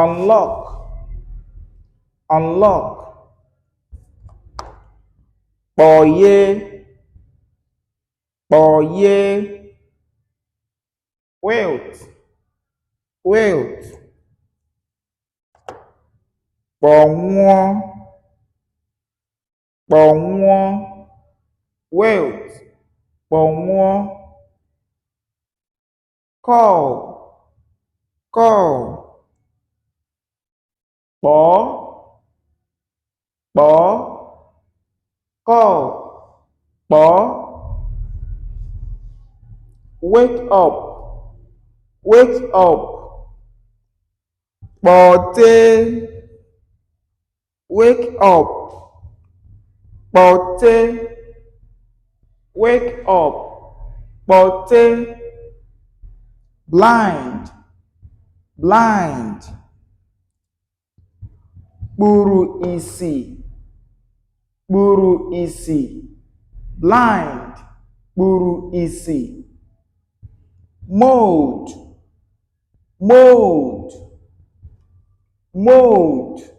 unlock, unlock. Kpọghee, kpọghee. Wilt, wilt. Kpọnwụọ, kpọnwụọ. Wilt, kpọnwụọ. Call, call. Kpọọ, kpọọ. Call, kpọọ. Wake up, wake up. Kpọtee, wake up. Kpọtee, wake up. Kpọtee. Blind, blind. Kpuru ìsì, kpuru ìsì. Blind, kpuru ìsì. Mold, mold, mold.